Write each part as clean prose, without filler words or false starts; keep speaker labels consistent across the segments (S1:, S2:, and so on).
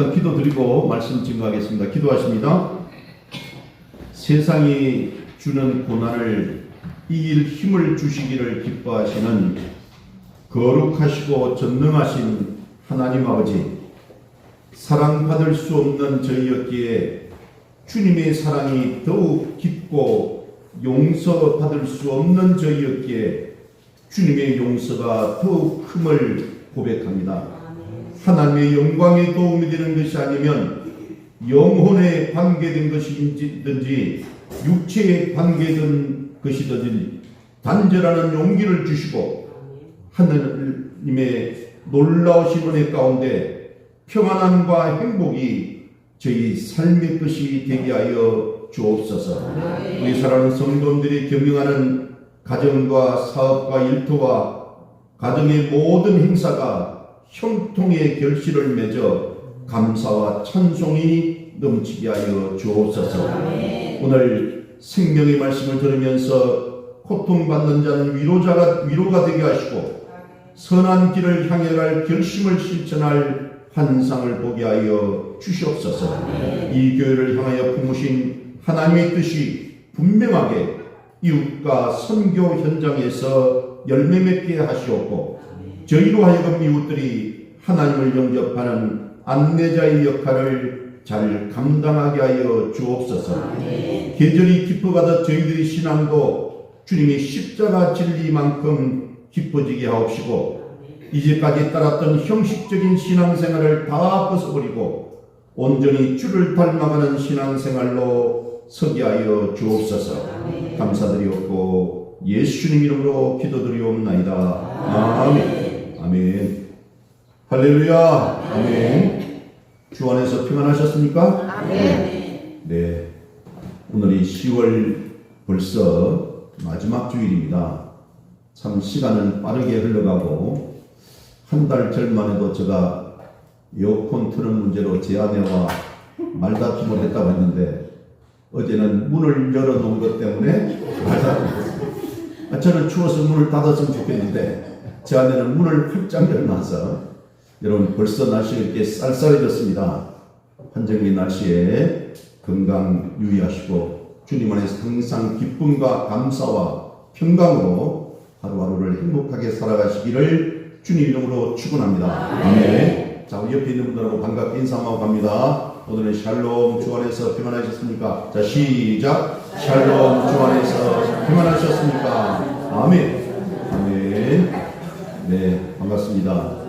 S1: 잠깐 기도드리고 말씀 증거하겠습니다. 기도하십니다. 세상이 주는 고난을 이길 힘을 주시기를 기뻐하시는 거룩하시고 전능하신 하나님 아버지, 사랑받을 수 없는 저희였기에 주님의 사랑이 더욱 깊고 용서받을 수 없는 저희였기에 주님의 용서가 더욱 큼을 고백합니다. 하나님의 영광에 도움이 되는 것이 아니면 영혼에 관계된 것이든지 육체에 관계된 것이든지 단절하는 용기를 주시고 하나님의 놀라우신 은혜 가운데 평안함과 행복이 저희 삶의 것이 되게 하여 주옵소서. 우리 사랑하는 성도들이 경영하는 가정과 사업과 일터와 가정의 모든 행사가 형통의 결실을 맺어 감사와 찬송이 넘치게 하여 주옵소서. 오늘 생명의 말씀을 들으면서 고통받는 자는 위로가 되게 하시고 선한 길을 향해 갈 결심을 실천할 환상을 보게 하여 주시옵소서. 이 교회를 향하여 품으신 하나님의 뜻이 분명하게 이웃과 선교 현장에서 열매 맺게 하시옵고 저희로 하여금 이웃들이 하나님을 영접하는 안내자의 역할을 잘 감당하게 하여 주옵소서. 계절이 깊어가다 저희들의 신앙도 주님의 십자가 진리만큼 깊어지게 하옵시고 이제까지 따랐던 형식적인 신앙생활을 다 벗어버리고 온전히 주를 닮아가는 신앙생활로 서게 하여 주옵소서. 감사드리옵고 예수님 이름으로 기도드리옵나이다. 아멘. 아멘. 할렐루야. 아멘. 주 안에서 평안하셨습니까? 아멘. 네. 오늘이 10월 벌써 마지막 주일입니다. 참 시간은 빠르게 흘러가고 한 달 전만 해도 제가 에어컨 트는 문제로 제 아내와 말다툼을 했다고 했는데 어제는 문을 열어놓은 것 때문에 말다툼을 저는 추워서 문을 닫았으면 좋겠는데 제 아내는 문을 활짝 열어놔서 여러분 벌써 날씨가 이렇게 쌀쌀해졌습니다. 한정기 날씨에 건강 유의하시고 주님 안에서 항상 기쁨과 감사와 평강으로 하루하루를 행복하게 살아가시기를 주님 이름으로 축원합니다. 아멘. 자, 우리 옆에 있는 분들하고 반갑게 인사하고 갑니다. 오늘은 샬롬 주 안에서 평안하셨습니까? 자, 시작. 샬롬 주 안에서 평안하셨습니까? 아멘. 아멘. 네, 반갑습니다.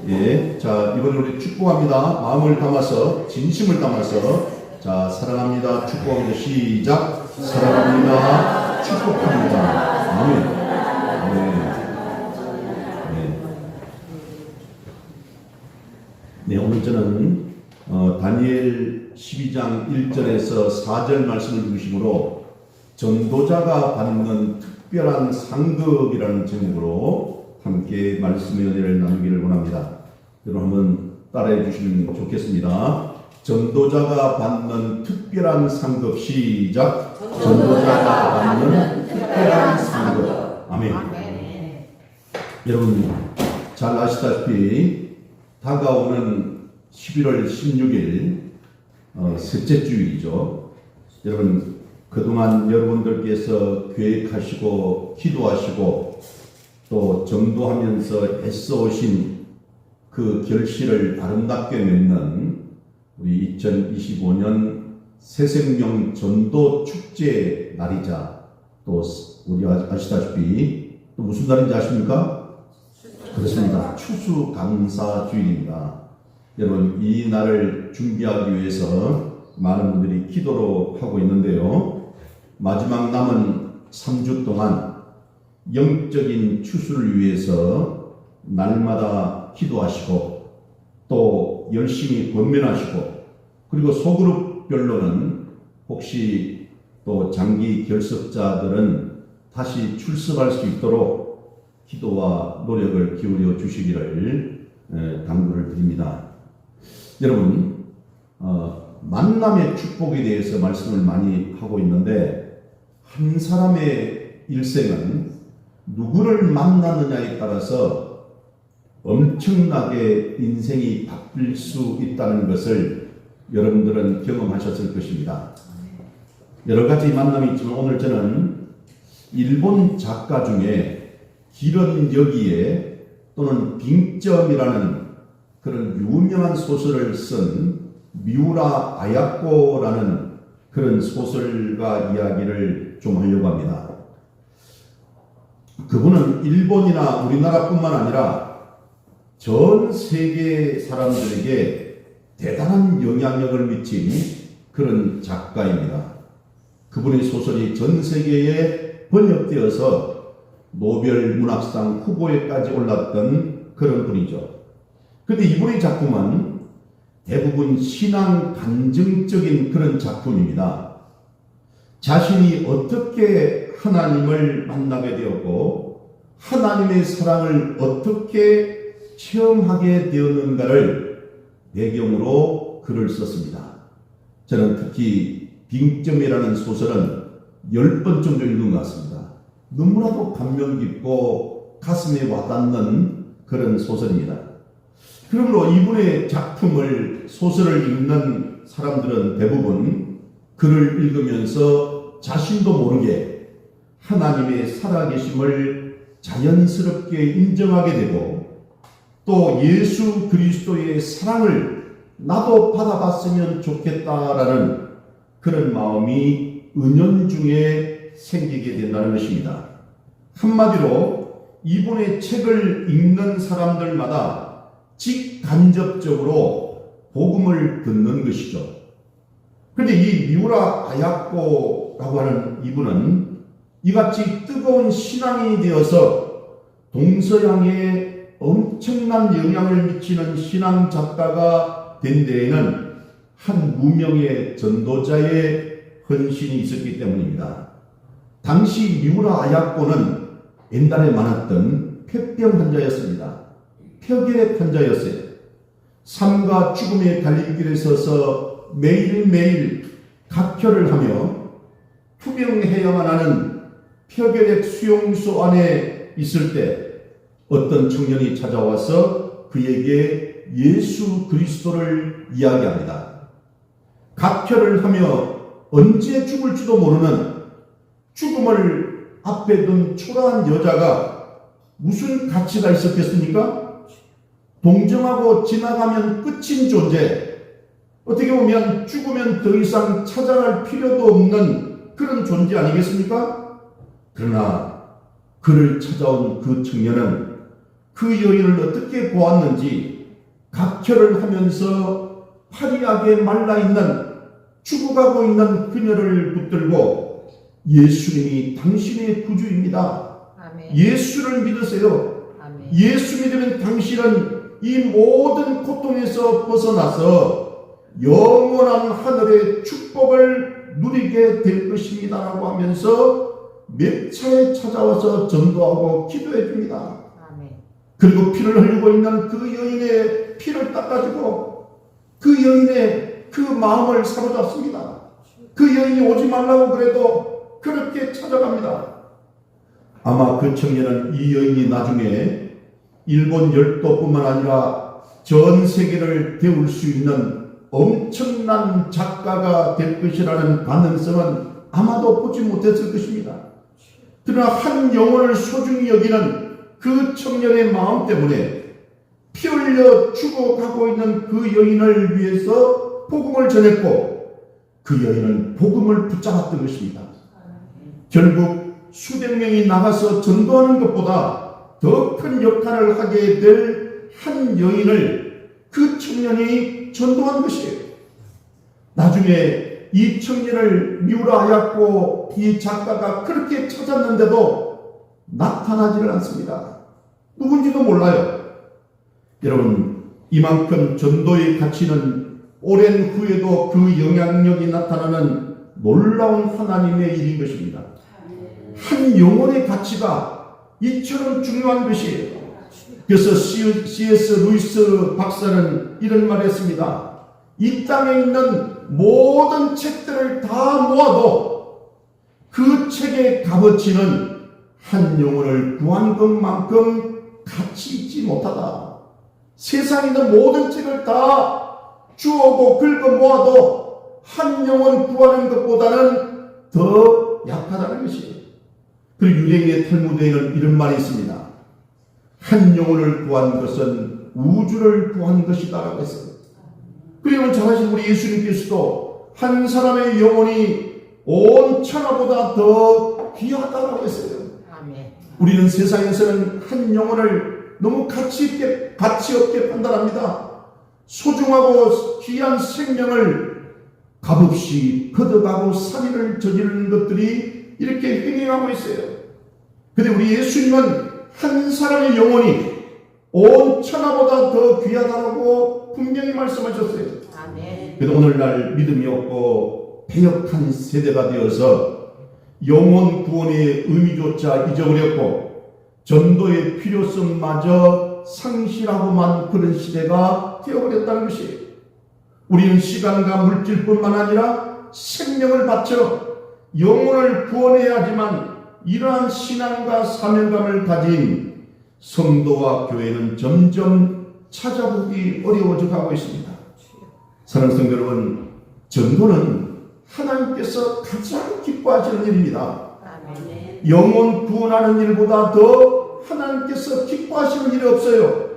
S1: 예, 자, 이번에 우리 축복합니다. 마음을 담아서, 진심을 담아서, 자, 사랑합니다. 축복합니다. 시작. 사랑합니다. 축복합니다. 아멘. 아멘. 네, 오늘 저는 다니엘 12장 1절에서 4절 말씀을 중심으로 전도자가 받는 특별한 상급이라는 제목으로 함께 말씀의 은혜를 나누기를 원합니다. 여러분 한번 따라해 주시면 좋겠습니다. 전도자가 받는 특별한 상급. 시작. 전도자가 받는 특별한 상급. 아멘. 여러분 잘 아시다시피 다가오는 11월 16일 셋째 주일이죠. 여러분 그동안 여러분들께서 계획하시고 기도하시고 또 전도하면서 애써오신 그 결실을 아름답게 맺는 우리 2025년 새생명 전도 축제 날이자 또 우리 아시다시피 또 무슨 날인지 아십니까? 그렇습니다. 추수감사주일입니다. 여러분 이 날을 준비하기 위해서 많은 분들이 기도로 하고 있는데요. 마지막 남은 3주 동안 영적인 추수를 위해서 날마다 기도하시고 또 열심히 권면하시고 그리고 소그룹별로는 혹시 또 장기 결석자들은 다시 출석할 수 있도록 기도와 노력을 기울여 주시기를 당부를 드립니다. 여러분 만남의 축복에 대해서 말씀을 많이 하고 있는데 한 사람의 일생은 누구를 만나느냐에 따라서 엄청나게 인생이 바뀔 수 있다는 것을 여러분들은 경험하셨을 것입니다. 여러 가지 만남이 있지만 오늘 저는 일본 작가 중에 기런 여기에 또는 빙점이라는 그런 유명한 소설을 쓴 미우라 아야코라는 그런 소설가 이야기를 좀 하려고 합니다. 그분은 일본이나 우리나라뿐만 아니라 전 세계 사람들에게 대단한 영향력을 미친 그런 작가입니다. 그분의 소설이 전 세계에 번역되어서 노벨 문학상 후보에까지 올랐던 그런 분이죠. 그런데 이분의 작품은 대부분 신앙 간증적인 그런 작품입니다. 자신이 어떻게 하나님을 만나게 되었고 하나님의 사랑을 어떻게 체험하게 되었는가를 배경으로 글을 썼습니다. 저는 특히 빙점이라는 소설은 10번 정도 읽은 것 같습니다. 너무나도 감명 깊고 가슴에 와닿는 그런 소설입니다. 그러므로 이분의 작품을 소설을 읽는 사람들은 대부분 글을 읽으면서 자신도 모르게 하나님의 살아계심을 자연스럽게 인정하게 되고 또 예수 그리스도의 사랑을 나도 받아봤으면 좋겠다라는 그런 마음이 은연중에 생기게 된다는 것입니다. 한마디로 이분의 책을 읽는 사람들마다 직간접적으로 복음을 듣는 것이죠. 그런데 이 미우라 아야코라고 하는 이분은 이같이 뜨거운 신앙이 되어서 동서양에 엄청난 영향을 미치는 신앙 작가가 된 데에는 한 무명의 전도자의 헌신이 있었기 때문입니다. 당시 미우라 아야코는 옛날에 많았던 폐병 환자였습니다. 폐결핵 환자였어요. 삶과 죽음의 갈림길에 서서 매일매일 각혈을 하며 투병해야만 하는 폐결핵 수용소 안에 있을 때 어떤 청년이 찾아와서 그에게 예수 그리스도를 이야기합니다. 각혈을 하며 언제 죽을지도 모르는 죽음을 앞에 둔 초라한 여자가 무슨 가치가 있었겠습니까? 동정하고 지나가면 끝인 존재, 어떻게 보면 죽으면 더 이상 찾아갈 필요도 없는 그런 존재 아니겠습니까? 그러나 그를 찾아온 그 청년은 그 여인을 어떻게 보았는지 각혈을 하면서 파리하게 말라있는 죽어가고 있는 그녀를 붙들고 예수님이 당신의 구주입니다. 아멘. 예수를 믿으세요. 아멘. 예수 믿으면 당신은 이 모든 고통에서 벗어나서 영원한 하늘의 축복을 누리게 될 것입니다 라고 하면서 몇 차례 찾아와서 전도하고 기도해 줍니다. 그리고 피를 흘리고 있는 그 여인의 피를 닦아주고 그 여인의 그 마음을 사로잡습니다. 그 여인이 오지 말라고 그래도 그렇게 찾아갑니다. 아마 그 청년은 이 여인이 나중에 일본 열도뿐만 아니라 전 세계를 데울 수 있는 엄청난 작가가 될 것이라는 가능성은 아마도 보지 못했을 것입니다. 그러나 한 영혼을 소중히 여기는 그 청년의 마음 때문에 피 흘려 죽어가고 있는 그 여인을 위해서 복음을 전했고 그 여인은 복음을 붙잡았던 것입니다. 결국 수백 명이 나가서 전도하는 것보다 더 큰 역할을 하게 될 한 여인을 그 청년이 전도한 것이에요. 나중에 이 청년을 미우라 아야코 이 작가가 그렇게 찾았는데도 나타나지를 않습니다. 누군지도 몰라요. 여러분, 이만큼 전도의 가치는 오랜 후에도 그 영향력이 나타나는 놀라운 하나님의 일인 것입니다. 한 영혼의 가치가 이처럼 중요한 것이에요. 그래서 C.S. 루이스 박사는 이런 말을 했습니다. 이 땅에 있는 모든 책들을 다 모아도 그 책의 값어치는 한 영혼을 구한 것만큼 가치 있지 못하다. 세상에 있는 모든 책을 다 주워고 긁어 모아도 한 영혼 구하는 것보다는 더 약하다는 것이에요. 그리고 유대인의 탈무드에는 이런 말이 있습니다. 한 영혼을 구한 것은 우주를 구한 것이다 라고 했어요. 그리고 잘 아시는 우리 예수님께서도 한 사람의 영혼이 온 천하보다 더 귀하다라고 했어요.
S2: 아멘.
S1: 우리는 세상에서는 한 영혼을 너무 가치 없게 판단합니다. 소중하고 귀한 생명을 값없이 걷어가고 살인을 저지르는 것들이 이렇게 행해하고 있어요. 그런데 우리 예수님은 한 사람의 영혼이 온 천하보다 더 귀하다고 분명히 말씀하셨어요.
S2: 아멘.
S1: 그래도 오늘날 믿음이 없고 배역한 세대가 되어서 영혼 구원의 의미조차 잊어버렸고 전도의 필요성마저 상실하고만 그런 시대가 되어버렸다는 것이에요. 우리는 시간과 물질뿐만 아니라 생명을 바쳐 영혼을 구원해야 하지만 이러한 신앙과 사명감을 가진 성도와 교회는 점점 찾아보기 어려워져 가고 있습니다. 사랑하는 성도 여러분, 전도는 하나님께서 가장 기뻐하시는 일입니다.
S2: 아멘.
S1: 영혼 구원하는 일보다 더 하나님께서 기뻐하시는 일이 없어요.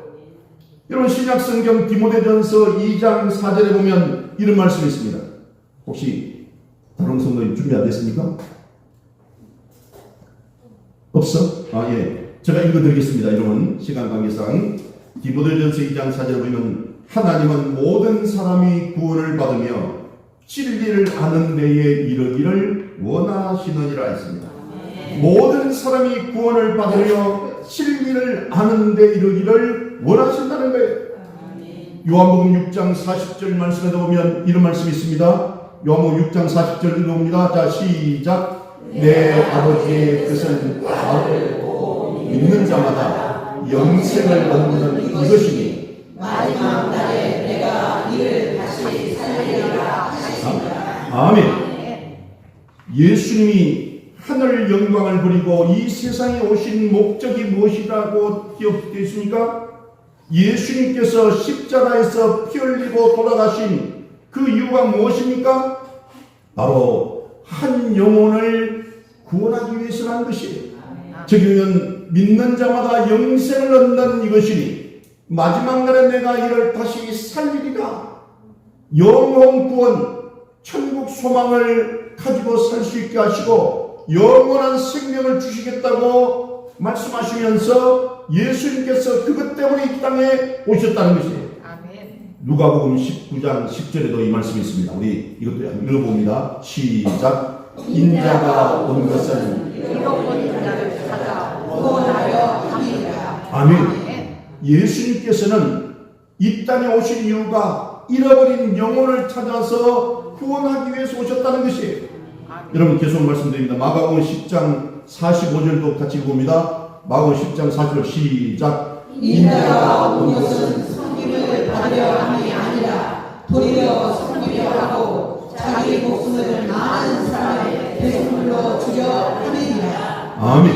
S1: 여러분, 신약성경 디모데전서 2장 4절에 보면 이런 말씀이 있습니다. 혹시 다른 성도님 준비 안 됐습니까? 없어? 예. 제가 읽어드리겠습니다. 여러분, 시간 관계상 디모데전서 2장 4절에 보면 하나님은 모든 사람이 구원을 받으며 진리를 아는 데에 이르기를 원하시느니라 했습니다. 모든 사람이 구원을 받으며 진리를 아는 데 이르기를 원하신다는 거예요. 요한복음 6장 40절 말씀에도 보면 이런 말씀이 있습니다. 요한복음 6장 40절 읽어봅니다. 자, 시작. 내 아버지의 뜻은 나를 믿는 자마다 영생을 얻는 이것이니
S2: 마지막 날에 내가 이를 다시 살리리라 하시니라.
S1: 아멘. 예수님이 하늘 영광을 버리고 이 세상에 오신 목적이 무엇이라고 기억되어 있습니까? 예수님께서 십자가에서 피 흘리고 돌아가신 그 이유가 무엇입니까? 바로 한 영혼을 구원하기 위해서라는 것이에요. 저기는 믿는 자마다 영생을 얻는 이것이니 마지막 날에 내가 이를 다시 살리리라. 영혼 구원, 천국 소망을 가지고 살 수 있게 하시고 영원한 생명을 주시겠다고 말씀하시면서 예수님께서 그것 때문에 이 땅에 오셨다는 것이에요.
S2: 아멘.
S1: 누가복음 19장 10절에도 이 말씀이 있습니다. 우리 이것도 읽어봅니다. 시작. 인자가 온 것은
S2: 잃어버린 자를 찾아 구원하려 함이라.
S1: 아멘. 예수님께서는 이 땅에 오신 이유가 잃어버린 영혼을 찾아서 구원하기 위해서 오셨다는 것이에요.
S2: 아멘.
S1: 여러분 계속 말씀드립니다. 마가복음 10장 45절도 같이 읽어봅니다. 마가복음 10장 40절 시작.
S2: 인자가 온 것은 섬김을 받으려 함이 아니라 도리어 섬기려 하고 자기 목숨을 많은 사람의 대속물로 주려 함이니라.
S1: 아멘.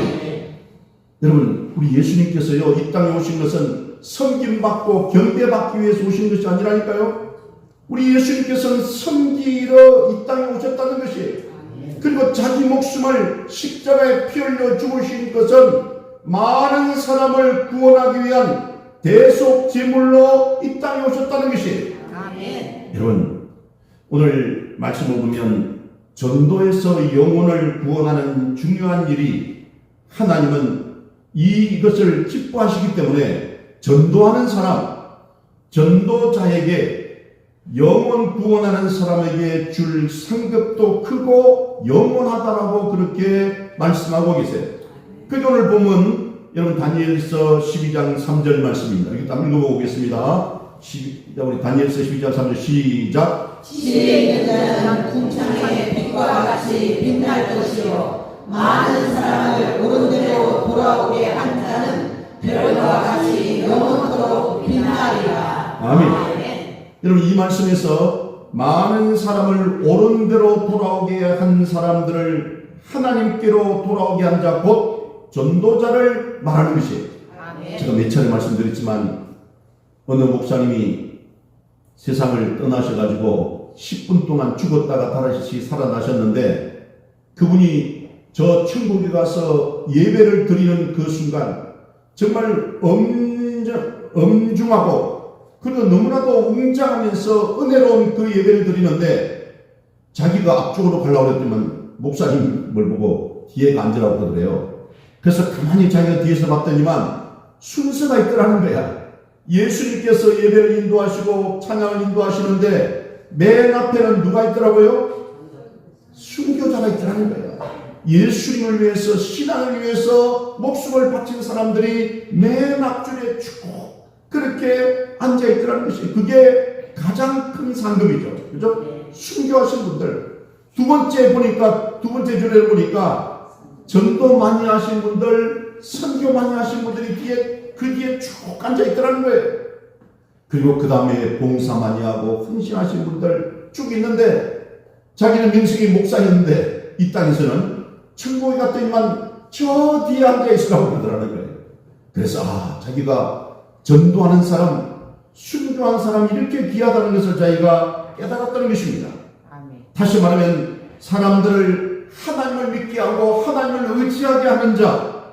S1: 여러분, 우리 예수님께서요, 이 땅에 오신 것은 섬김받고 경배받기 위해서 오신 것이 아니라니까요. 우리 예수님께서는 섬기러 이 땅에 오셨다는 것이에요. 그리고 자기 목숨을 십자가에 피 흘려 죽으신 것은 많은 사람을 구원하기 위한 대속 제물로 이 땅에 오셨다는 것이에요.
S2: 아멘.
S1: 여러분, 오늘 말씀을 보면 전도에서 영혼을 구원하는 중요한 일이 하나님은 이것을 기뻐하시기 때문에 전도하는 사람, 전도자에게 영혼 구원하는 사람에게 줄 상급도 크고 영원하다라고 그렇게 말씀하고 계세요. 그 오늘 보면 여러분 다니엘서 12장 3절 말씀입니다. 이거 딱 읽어보겠습니다. 우리 다니엘서 12장 3절 시작.
S2: 지혜에 있는 자는 궁창의 빛과 같이 빛날 것이요 많은 사람을 옳은 대로 돌아오게 한 자는 별과 같이 영원토록 빛나리라.
S1: 아멘. 여러분 이 말씀에서 많은 사람을 옳은 대로 돌아오게 한 사람들을 하나님께로 돌아오게 한 자 곧 전도자를 말하는 것이에요.
S2: 아멘.
S1: 제가 몇 차례 말씀드렸지만 어느 목사님이 세상을 떠나셔가지고 10분 동안 죽었다가 다시 살아나셨는데, 그분이 저 천국에 가서 예배를 드리는 그 순간 정말 엄중하고 그리고 너무나도 웅장하면서 은혜로운 그 예배를 드리는데, 자기가 앞쪽으로 가려고 했더니만 목사님을 보고 뒤에 앉으라고 그러더래요. 그래서 가만히 자기가 뒤에서 봤더니만 순서가 있더라는 거야. 예수님께서 예배를 인도하시고 찬양을 인도하시는데 맨 앞에는 누가 있더라고요? 순교자가 있더라는 거예요. 예수님을 위해서, 신앙을 위해서 목숨을 바친 사람들이 맨 앞줄에 쭉 그렇게 앉아있더라는 것이, 그게 가장 큰 상급이죠. 그죠? 순교하신 분들. 두 번째 줄에 보니까 전도 많이 하신 분들, 선교 많이 하신 분들이 그 뒤에 쭉 앉아있더라는 거예요. 그리고 그 다음에 봉사 많이 하고 헌신하신 분들 쭉 있는데, 자기는 명색이 목사였는데 이 땅에서는 천국에 갔더니만 저 뒤에 앉아있으라고 그러더라는 거예요. 그래서 자기가 전도하는 사람, 순교한 사람이 이렇게 귀하다는 것을 자기가 깨달았다는 것입니다. 아멘. 다시 말하면 사람들을 하나님을 믿게 하고 하나님을 의지하게 하는 자,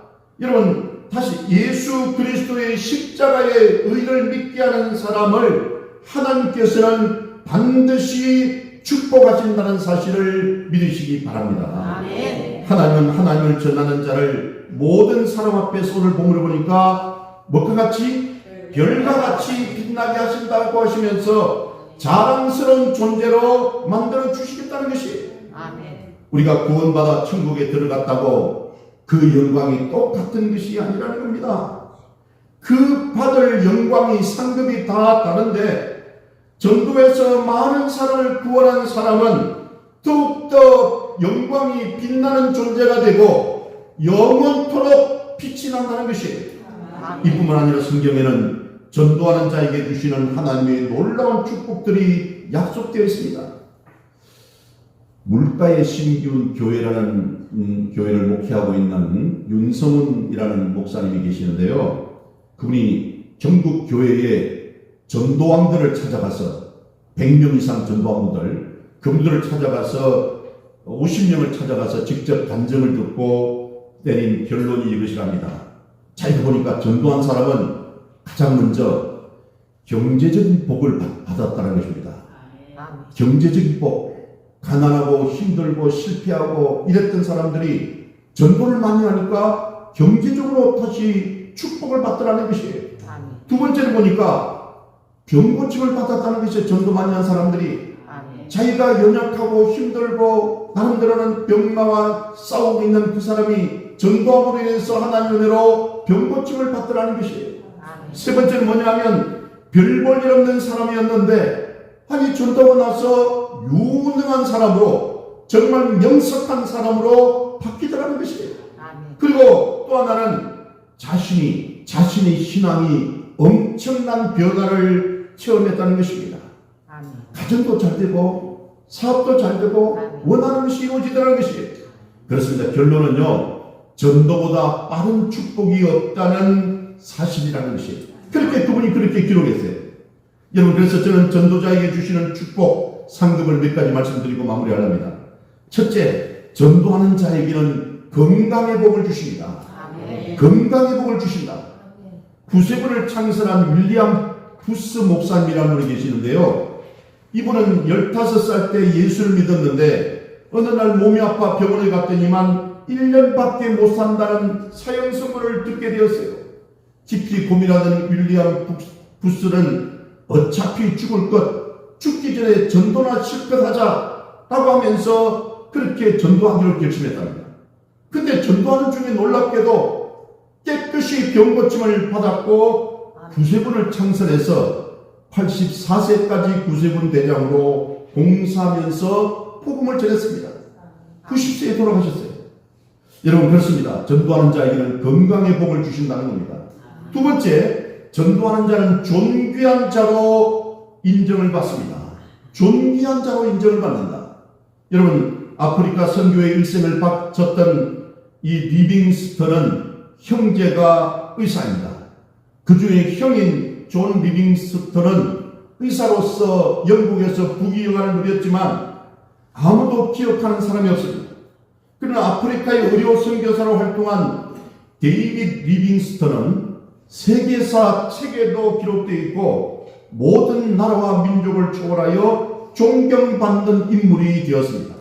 S1: 여러분 다시 예수 그리스도의 십자가의 의를 믿게 하는 사람을 하나님께서는 반드시 축복하신다는 사실을 믿으시기 바랍니다. 아멘. 하나님은 하나님을 전하는 자를 모든 사람 앞에 손을 보물어 보니까 뭐가 같이? 별과 같이 빛나게 하신다고 하시면서 자랑스러운 존재로 만들어 주시겠다는 것이, 우리가 구원받아 천국에 들어갔다고 그 영광이 똑같은 것이 아니라는 겁니다. 그 받을 영광이, 상급이 다 다른데, 전도에서 많은 사람을 구원한 사람은 더욱더 영광이 빛나는 존재가 되고 영원토록 빛이 난다는 것이, 이뿐만 아니라 성경에는 전도하는 자에게 주시는 하나님의 놀라운 축복들이 약속되어 있습니다. 물가에 심기운 교회라는 교회를 목회하고 있는 윤성훈이라는 목사님이 계시는데요. 그분이 전국 교회에 전도왕들을 찾아가서 100명 이상 전도왕들, 그분들을 찾아가서 50명을 찾아가서 직접 간증을 듣고 내린 결론이 이것이랍니다. 자기가 보니까 전도한 사람은 가장 먼저 경제적인 복을 받았다는 것입니다. 경제적인 복. 가난하고 힘들고 실패하고 이랬던 사람들이 전도를 많이 하니까 경제적으로 다시 축복을 받더라는 것이에요. 두 번째는 보니까 병고침을 받았다는 것이, 전도 많이 한 사람들이 자기가 연약하고 힘들고 나름대로는 병마와 싸우고 있는 그 사람이 전도함으로 인해서 하나님의 은혜로 병고침을 받더라는 것이에요. 세 번째는 뭐냐면 별 볼 일 없는 사람이었는데 전도하고 나서 유능한 사람으로, 정말 명석한 사람으로 바뀌더라는 것이에요. 그리고 또 하나는 자신의 신앙이 엄청난 변화를 체험했다는 것입니다. 가정도 잘 되고 사업도 잘 되고 원하는 것이 이루어지더라는 것이에요. 그렇습니다. 결론은요, 전도보다 빠른 축복이 없다는 사실이라는 것이에요. 그렇게 그분이 그렇게 기록했어요. 여러분, 그래서 저는 전도자에게 주시는 축복, 상급을 몇 가지 말씀드리고 마무리하렵니다. 첫째, 전도하는 자에게는 건강의 복을 주십니다. 건강의 복을 주신다. 구세군을 창설한 윌리엄 부스 목사님이라는 분이 계시는데요. 이분은 15살 때 예수를 믿었는데 어느 날 몸이 아파 병원에 갔더니만 1년밖에 못 산다는 사형 선고를 듣게 되었어요. 깊이 고민하던 윌리엄 부스는 어차피 죽을 것, 죽기 전에 전도나 실컷 하자라고 하면서 그렇게 전도하기로 결심했답니다. 근데 전도하는 중에 놀랍게도 깨끗이 병고침을 받았고 구세군을 창설해서 84세까지 구세군 대장으로 봉사하면서 복음을 전했습니다. 90세에 돌아가셨어요. 여러분, 그렇습니다. 전도하는 자에게는 건강의 복을 주신다는 겁니다. 두 번째, 전도하는 자는 존귀한 자로 인정을 받습니다. 존귀한 자로 인정을 받는다. 여러분, 아프리카 선교의 일생을 바쳤던 이 리빙스턴은 형제가 의사입니다. 그 중에 형인 존 리빙스턴은 의사로서 영국에서 부귀영화를 누렸지만 아무도 기억하는 사람이 없습니다. 그러나 아프리카의 의료 선교사로 활동한 데이빗 리빙스턴은 세계사 책에도 기록되어 있고 모든 나라와 민족을 초월하여 존경받는 인물이 되었습니다.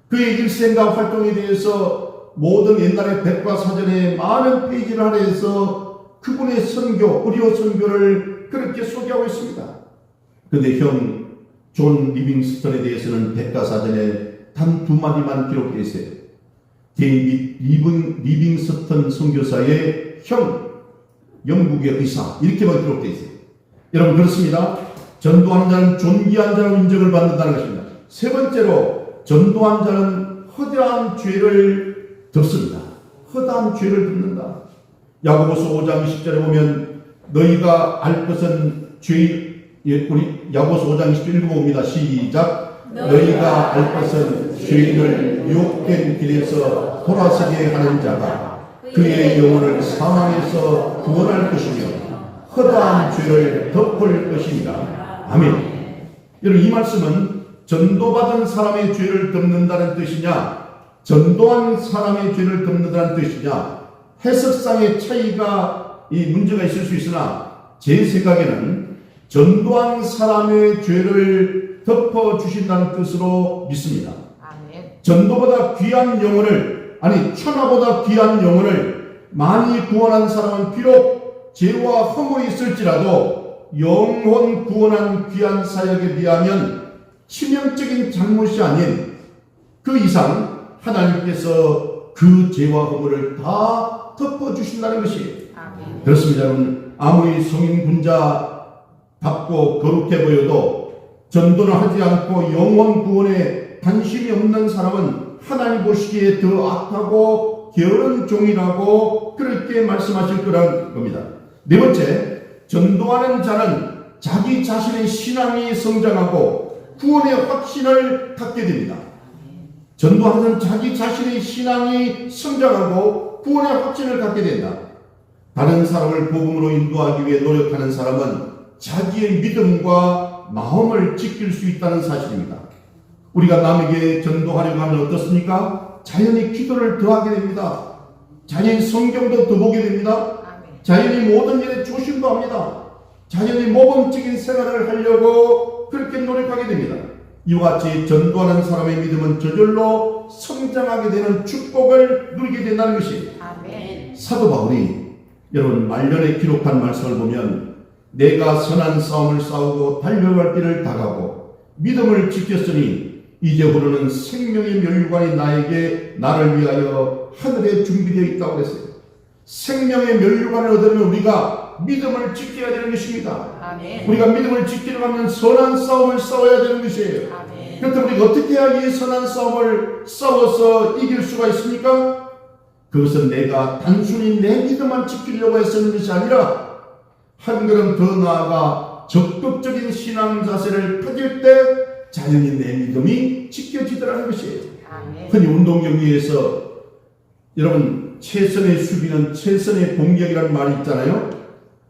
S1: 그의 일생과 활동에 대해서 모든 옛날의 백과사전에 많은 페이지를 할애해서 그분의 선교, 의료 선교를 그렇게 소개하고 있습니다. 그런데 형 존 리빙스턴에 대해서는 백과사전에 단 2마디만 기록되어 있어요. 데이빗 리빙스턴 선교사의 형, 영국의 의사, 이렇게만 기록되어 있어요. 여러분, 그렇습니다. 전도하는 자는 존귀한 자로 인정을 받는다는 것입니다. 세 번째로, 전도한 자는 허다한 죄를 덮습니다. 허다한 죄를 덮는다. 야고보서 5장 20절에 보면 너희가 알 것은 우리 야고보서 5장 20절 읽어봅니다. 시작. 너희가 알 것은 죄인을 유혹된 길에서 돌아서게 하는 자가 그의 영혼을 사망에서 구원할 것이며 허다한 죄를 덮을 것입니다. 아멘. 여러분, 이 말씀은 전도받은 사람의 죄를 덮는다는 뜻이냐, 전도한 사람의 죄를 덮는다는 뜻이냐, 해석상의 차이가 문제가 있을 수 있으나 제 생각에는 전도한 사람의 죄를 덮어주신다는 뜻으로 믿습니다. 전도보다 귀한 영혼을, 아니 천하보다 귀한 영혼을 많이 구원한 사람은 비록 죄와 허물이 있을지라도 영혼 구원한 귀한 사역에 비하면 치명적인 잘못이 아닌 그 이상 하나님께서 그 죄와 허물을 다 덮어주신다는 것이에요. 그렇습니다. 여러분, 아무리 성인군자답고 거룩해 보여도 전도를 하지 않고 영혼 구원에 관심이 없는 사람은 하나님 보시기에 더 악하고 게으른 종이라고 그렇게 말씀하실 거란 겁니다. 네 번째, 전도하는 자는 자기 자신의 신앙이 성장하고 구원의 확신을 갖게 됩니다. 전도하는 자기 자신의 신앙이 성장하고 구원의 확신을 갖게 된다. 다른 사람을 복음으로 인도하기 위해 노력하는 사람은 자기의 믿음과 마음을 지킬 수 있다는 사실입니다. 우리가 남에게 전도하려고 하면 어떻습니까? 자연히 기도를 더하게 됩니다. 자연히 성경도 더 보게 됩니다. 자연히 모든 일에 조심도 합니다. 자연히 모범적인 생활을 하려고 그렇게 노력하게 됩니다. 이와 같이 전도하는 사람의 믿음은 저절로 성장하게 되는 축복을 누리게 된다는 것이 사도 바울이 여러분 말년에 기록한 말씀을 보면 내가 선한 싸움을 싸우고 달려갈 길을 다가고 믿음을 지켰으니 이제부로는 생명의 면류관이 나를 위하여 하늘에 준비되어 있다고 했어요. 생명의 면류관을 얻으려면 우리가 믿음을 지켜야 되는 것입니다. 아멘. 우리가 믿음을 지키려고 하면 선한 싸움을 싸워야 되는 것이에요. 아멘. 그렇다면 우리가 어떻게 해야 이 선한 싸움을 싸워서 이길 수가 있습니까? 그것은 내가 단순히 내 믿음만 지키려고 했었는 것이 아니라 한 걸음 더 나아가 적극적인 신앙 자세를 가질 때 자연히 내 믿음이 지켜지더라는 것이에요. 아멘. 흔히 운동 경기에서 여러분 최선의 수비는 최선의 공격이라는 말이 있잖아요.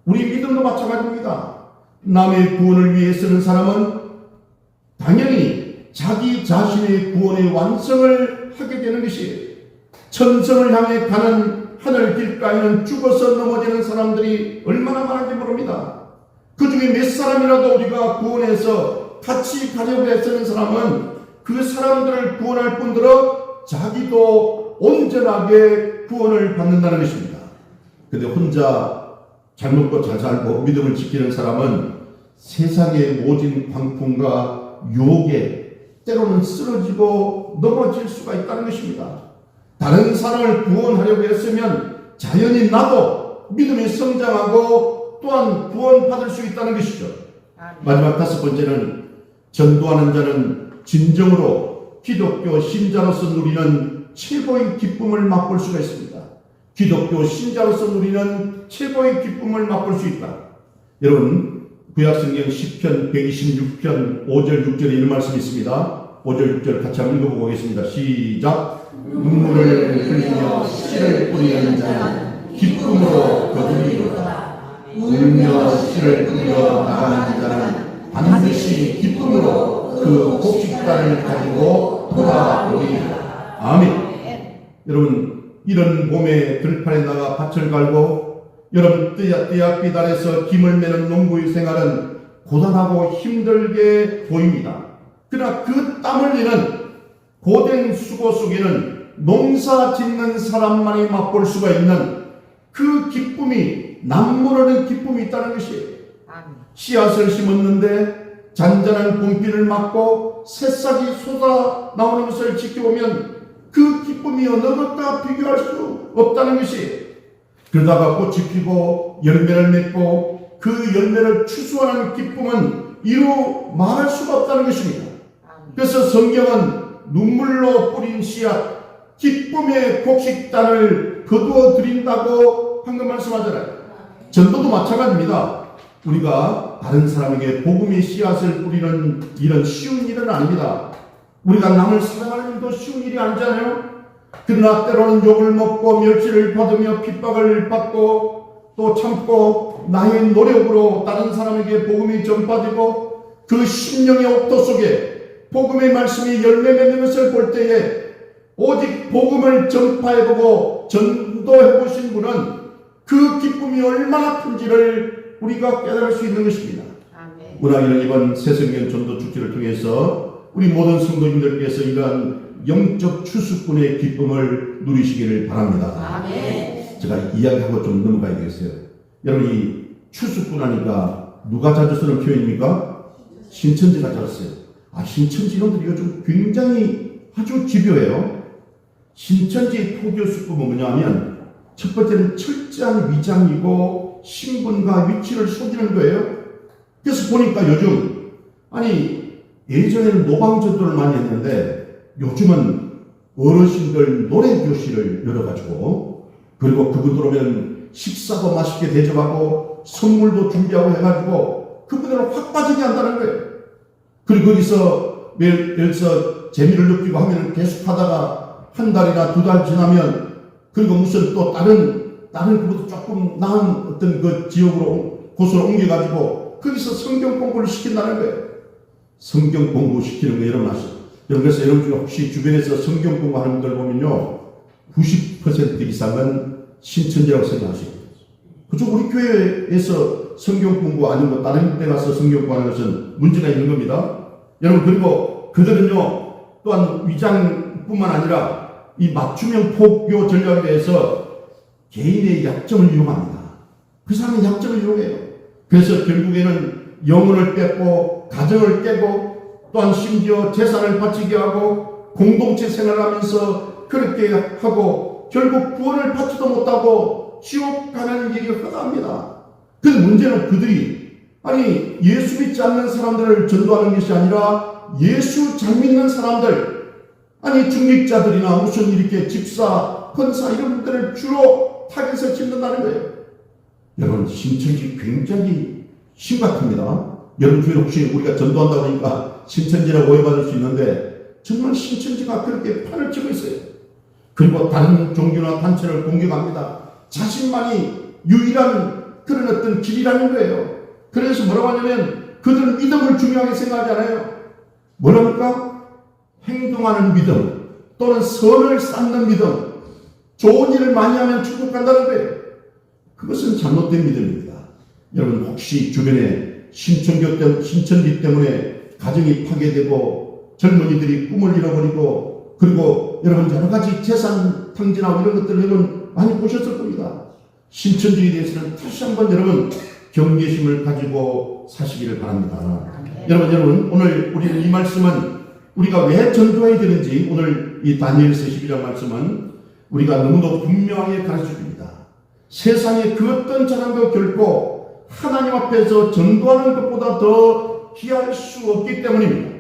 S1: 우리 믿음도 마찬가지입니다. 남의 구원을 위해 쓰는 사람은 당연히 자기 자신의 구원의 완성을 하게 되는 것이에요. 천성을 향해 가는 하늘 길가에는 죽어서 넘어지는 사람들이 얼마나 많은지 모릅니다. 그 중에 몇 사람이라도 우리가 구원해서 같이 가려고 애쓰는 사람은 그 사람들을 구원할 뿐더러 자기도 온전하게 구원을 받는다는 것입니다. 그런데 혼자 잘 먹고 잘 살고 믿음을 지키는 사람은 세상의 모진 광풍과 유혹에 때로는 쓰러지고 넘어질 수가 있다는 것입니다. 다른 사람을 구원하려고 했으면 자연히 나도 믿음이 성장하고 또한 구원받을 수 있다는 것이죠. 마지막 다섯 번째는 전도하는 자는 진정으로 기독교 신자로서 누리는 최고의 기쁨을 맛볼 수가 있습니다. 기독교 신자로서 누리는 최고의 기쁨을 맛볼 수 있다. 여러분 구약성경 10편 126편 5절 6절에 이런 말씀이 있습니다. 5절 6절 같이 한번 읽어보겠습니다. 시작. 눈물을 흘리며 씨를 뿌리는 자는 기쁨으로 거두리로다. 울며
S2: 은혜와 씨를 뿌려 나가는 자는 반드시 기쁨으로 그 곡식단을 가지고 돌아오리라.
S1: 아멘. 여러분, 이런 봄에 들판에 나가 밭을 갈고 여러분 떼약떼약 아래서 김을 매는 농부의 생활은 고단하고 힘들게 보입니다. 그러나 그 땀 흘리는 고된 수고 속에는 농사 짓는 사람만이 맛볼 수가 있는 그 기쁨이, 남모르는 기쁨이 있다는 것이에요. 씨앗을 심었는데 잔잔한 봄비를 맞고 새싹이 쏟아 나오는 것을 지켜보면 그 기쁨이 어느 것과 비교할 수 없다는 것이, 그러다가 꽃이 피고 열매를 맺고 그 열매를 추수하는 기쁨은 이루 말할 수가 없다는 것입니다. 그래서 성경은 눈물로 뿌린 씨앗, 기쁨의 곡식단을 거두어 드린다고 방금 말씀하잖아요. 전도도 마찬가지입니다. 우리가 다른 사람에게 복음의 씨앗을 뿌리는 일은 쉬운 일은 아닙니다. 우리가 남을 사랑하는 일도 쉬운 일이 아니잖아요. 그러나 때로는 욕을 먹고 멸시를 받으며 핍박을 받고 또 참고 나의 노력으로 다른 사람에게 복음이 전파되고 그 심령의 옥토 속에 복음의 말씀이 열매 맺는 것을 볼 때에 오직 복음을 전파해보고 전도해보신 분은 그 기쁨이 얼마나 큰지를 우리가 깨달을 수 있는 것입니다. 문학인은 이번 새성경 전도 축제를 통해서 우리 모든 성도님들께서 이러한 영적 추수꾼의 기쁨을 누리시기를 바랍니다.
S2: 아멘.
S1: 제가 이야기하고 좀 넘어가야 되겠어요. 여러분, 이 추수꾼 하니까 누가 자주 쓰는 표현입니까? 신천지가 자주 써요. 신천지 이놈들이 요즘 굉장히 아주 집요해요. 신천지 포교수법은 뭐냐면 첫 번째는 철저한 위장이고 신분과 위치를 속이는 거예요. 그래서 보니까 요즘, 예전에는 노방전도를 많이 했는데 요즘은 어르신들 노래교실을 열어가지고, 그리고 그분들 오면 식사도 맛있게 대접하고 선물도 준비하고 해가지고 그분들을 확 빠지게 한다는 거예요. 그리고 거기서 여기서 재미를 느끼고 하면 계속 하다가 한 달이나 두 달 지나면, 그리고 무슨 또 다른 그보다 조금 나은 어떤 그 지역으로 곳으로 옮겨가지고 거기서 성경 공부를 시킨다는 거예요. 성경 공부 시키는 거 여러분 아시죠? 그래서 여러분 중에 혹시 주변에서 성경 공부하는 분들 보면요, 90% 이상은 신천지라고 생각하시거든요. 그죠? 우리 교회에서 성경 공부 아니면 다른 데 가서 성경 공부하는 것은 문제가 있는 겁니다. 여러분, 그리고 그들은요, 또한 위장뿐만 아니라 이 맞춤형 포교 전략에 대해서 개인의 약점을 이용합니다. 그 사람의 약점을 이용해요. 그래서 결국에는 영혼을 뺏고 가정을 깨고 또한 심지어 재산을 바치게 하고 공동체 생활하면서 그렇게 하고 결국 구원을 받지도 못하고 지옥 가는 일이 흔합니다. 그 문제는 그들이 예수 믿지 않는 사람들을 전도하는 것이 아니라 예수 잘 믿는 사람들, 중직자들이나 무슨 이렇게 집사, 권사 이런 분들을 주로 타겟을 짓는다는 거예요. 여러분, 신천지 굉장히 심각합니다. 여러분 주변에 혹시 우리가 전도한다고 하니까 신천지라고 오해받을 수 있는데 정말 신천지가 그렇게 판을 치고 있어요. 그리고 다른 종교나 단체를 공격합니다. 자신만이 유일한 그런 어떤 길이라는 거예요. 그래서 뭐라고 하냐면 그들은 믿음을 중요하게 생각하지 않아요. 뭐랍니까? 행동하는 믿음 또는 선을 쌓는 믿음, 좋은 일을 많이 하면 축복한다는 거예요. 그것은 잘못된 믿음입니다. 여러분 혹시 주변에 신천지 때문에 가정이 파괴되고 젊은이들이 꿈을 잃어버리고 그리고 여러분 여러 가지 재산 탕진하고 이런 것들을 여러분 많이 보셨을 겁니다. 신천지에 대해서는 다시 한번 여러분 경계심을 가지고 사시기를 바랍니다. 여러분 오늘 우리는 이 말씀은 우리가 왜 전도해야 되는지, 오늘 이 다니엘서 12장 말씀은 우리가 너무도 분명하게 가르쳐줍니다. 세상에 그 어떤 사람도 결코 하나님 앞에서 전도하는 것보다 더 귀할 수 없기 때문입니다.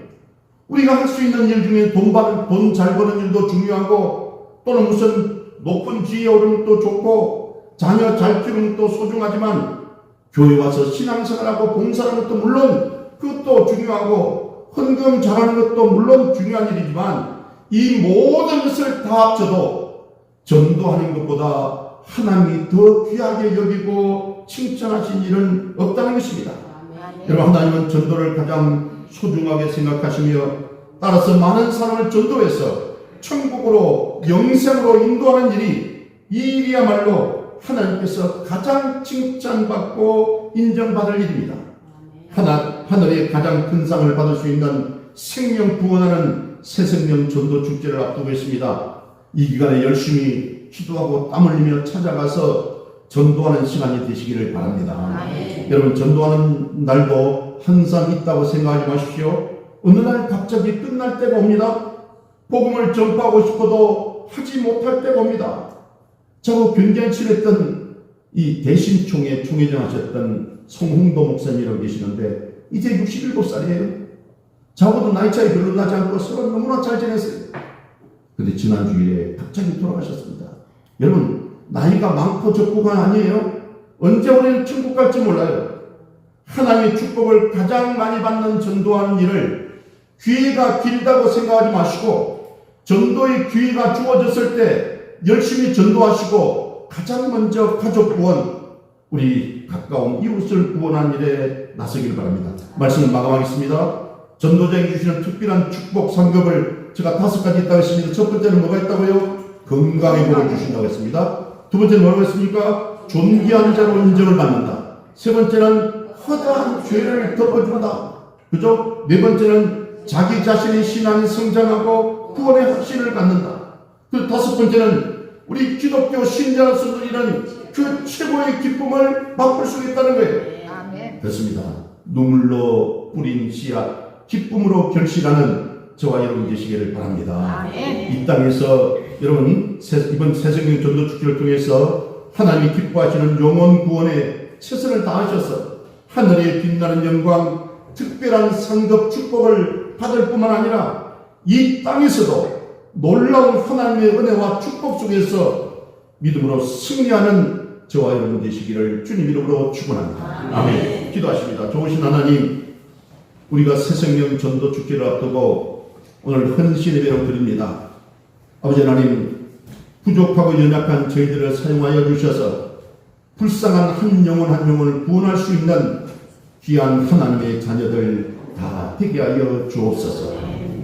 S1: 우리가 할 수 있는 일 중에 돈 잘 버는 일도 중요하고 또는 무슨 높은 지위에 오르는 것도 좋고 자녀 잘 키우는 것도 소중하지만 교회 와서 신앙생활하고 봉사하는 것도 물론 그것도 중요하고 헌금 잘하는 것도 물론 중요한 일이지만 이 모든 것을 다 합쳐도 전도하는 것보다 하나님이 더 귀하게 여기고 칭찬하신 일은 없다는 것입니다. 여러분, 하나님은 전도를 가장 소중하게 생각하시며 따라서 많은 사람을 전도해서 천국으로 영생으로 인도하는 일이, 이 일이야말로 하나님께서 가장 칭찬받고 인정받을 일입니다. 하늘의 가장 큰 상을 받을 수 있는 생명 구원하는 새생명 전도 축제를 앞두고 있습니다. 이 기간에 열심히 기도하고 땀 흘리며 찾아가서 전도하는 시간이 되시기를 바랍니다. 여러분, 전도하는 날도 항상 있다고 생각하지 마십시오. 어느 날 갑자기 끝날 때가 옵니다. 복음을 전파하고 싶어도 하지 못할 때가 옵니다. 저거 굉장히 친했던 이 대신총회 총회장 하셨던 송홍도 목사님이라고 계시는데 이제 67살이에요. 저보다 나이 차이 별로 나지 않고 서로 너무나 잘 지냈어요. 근데 지난 주일에 갑자기 돌아가셨습니다. 여러분, 나이가 많고 적고가 아니에요. 언제 우리는 천국 갈지 몰라요. 하나님의 축복을 가장 많이 받는 전도하는 일을 기회가 길다고 생각하지 마시고, 전도의 기회가 주어졌을 때 열심히 전도하시고 가장 먼저 가족 구원, 우리 가까운 이웃을 구원하는 일에 나서기를 바랍니다. 말씀을 마감하겠습니다. 전도자에게 주시는 특별한 축복 상급을 제가 5가지 있다고 했습니다. 첫 번째는 뭐가 있다고요? 건강의 복을 주신다고 했습니다. 두 번째는 뭐라고 했습니까? 존귀한 자로 인정을 받는다. 세 번째는 허다한 죄를 덮어준다. 그죠? 네 번째는 자기 자신의 신앙이 성장하고 구원의 확신을 갖는다. 그 다섯 번째는 우리 기독교 신자로서 이런 그 최고의 기쁨을 맛볼 수 있다는 거예요. 그렇습니다. 눈물로 뿌린 씨앗, 기쁨으로 결실하는 저와 여러분 되시기를 바랍니다. 이 땅에서 여러분 이번 새생명 전도 축제를 통해서 하나님이 기뻐하시는 영혼 구원에 최선을 다하셔서 하늘에 빛나는 영광, 특별한 상급 축복을 받을 뿐만 아니라 이 땅에서도 놀라운 하나님의 은혜와 축복 속에서 믿음으로 승리하는 저와 여러분 되시기를 주님 이름으로 축원합니다. 아멘. 기도하십니다. 좋으신 하나님, 우리가 새생명 전도 축제를 앞두고 오늘 헌신 예배를 드립니다. 아버지 하나님, 부족하고 연약한 저희들을 사용하여 주셔서 불쌍한 한 영혼 한 영혼을 구원할 수 있는 귀한 하나님의 자녀들 다 되게 하여 주옵소서.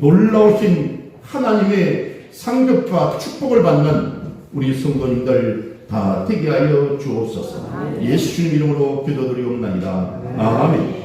S1: 놀라우신 하나님의 상급과 축복을 받는 우리 성도님들 다 되게 하여 주옵소서. 예수 주님 이름으로 기도드리옵나이다. 아멘.